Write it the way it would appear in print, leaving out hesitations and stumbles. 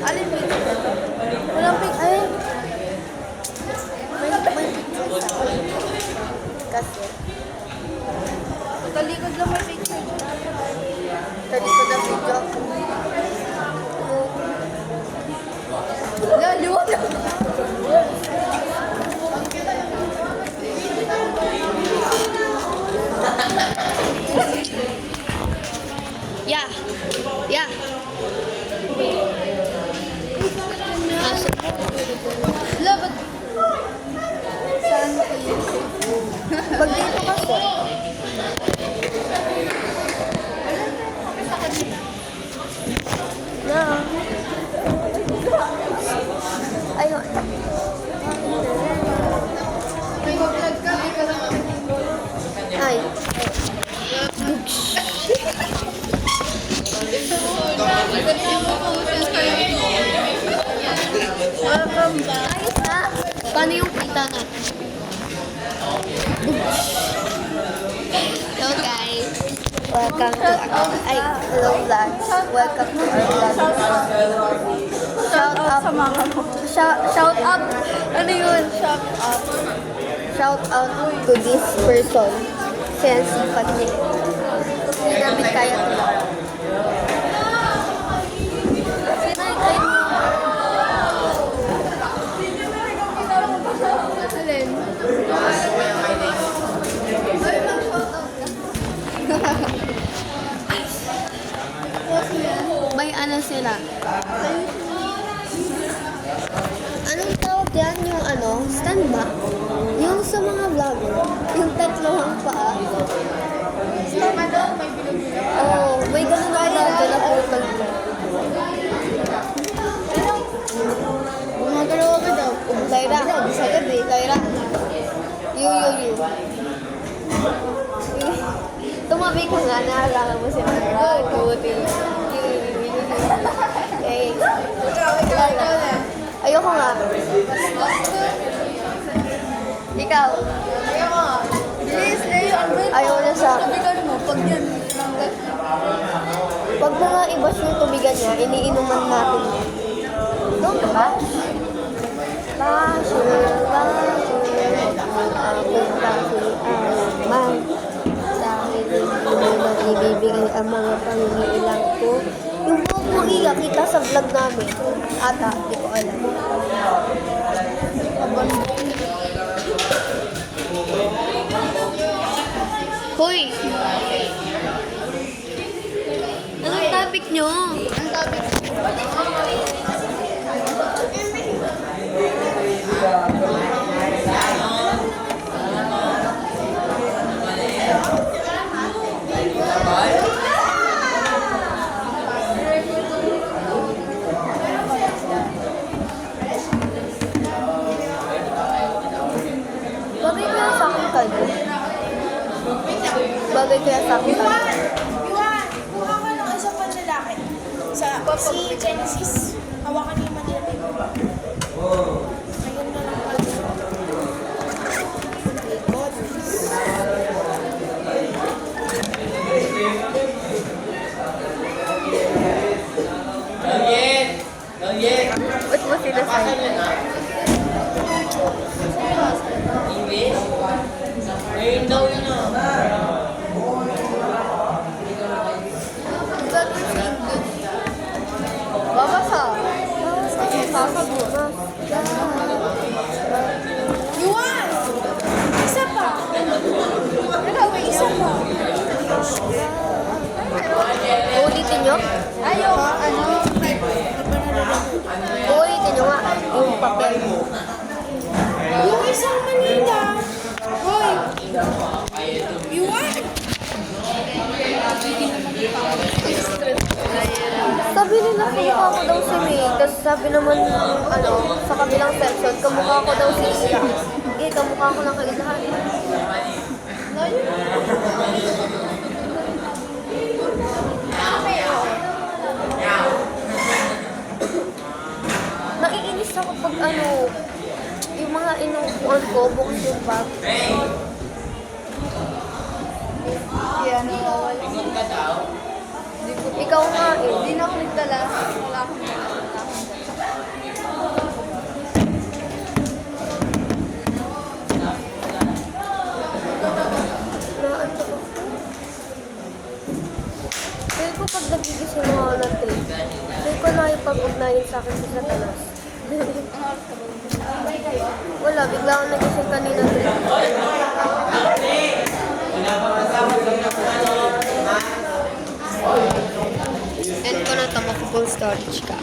Alin picture? Walang picture. Ay. May picture sa kasi. Talikod lang may picture. Talikod ang video. Lalo na. Yeah. Yeah. Love it. Saan kayo? Pag dito kasi. No. Ayun. May vlog ka, di ka lang. Ay. Welcome back. Ayos na. Paano yung kita natin? Hello guys. Welcome to our hello vlogs. Welcome to our vlogs. Shout out sa mga shout out. Ano yun? Shout out. Shout out to this person. Sensipag niya. Hindi namin kaya ito. May ano sila? Anong tawag yan? Yung ano? Stand ba? Yung sa mga vlogger. Yung tatlong paa. Stand ba? May bilog-bilog. Oo. May ganun na vlogger na putol. Gumagalaw ka daw. Lyra. Sa gabi. Lyra. You. Tumabi ka nga. Naalala mo si Lyra. Kutin. Okay. Ayoko nga. Ikaw. Ayoko nga. Bilis, ayoko na sa... Tubigan mo, pag yan. Pag mga iba yung tubigan niya, iniinuman natin. Doon ka ba? Basher, aking kasi alaman. Dahil hindi mo na ibibigay ang mga panginilang ko. Yung huwag mo kita sa vlog namin. Ata, di ko alam. Hoy! Anong topic nyo? Anong topic? Bagay kaya sa akin tayo. Mukha ka ng isang panlalaki. Si Genesis. Hawakan niyo yung Manila Baby. Ayun na lang pala. Ba't mo sila sa'yo? English? Ngayon daw yun Babasa. Sasagot. Yuan! Isa pa! Nagawin, isa pa! Uulitin nyo? Ayaw! Ano? Uulitin nyo nga. Yung papel. Yung isang Manila! Hoy! Yuan! Sabi nila kamukha ko daw si May. Tapos sabi naman, ano, sa kabilang section, kamukha ko daw si Ira. Kamukha ko lang kailahan. Naiinis ako pag ano, yung mga inuupuan ko, bukas yung bag. Yan, Ikaw daw? ikaw nga eh. Hindi na ako nagdala. Wala akong nakipag-ugnayan sa akin si Satanas. Wala, bigla akong nagising kanina. End ko na ito, full storage ka.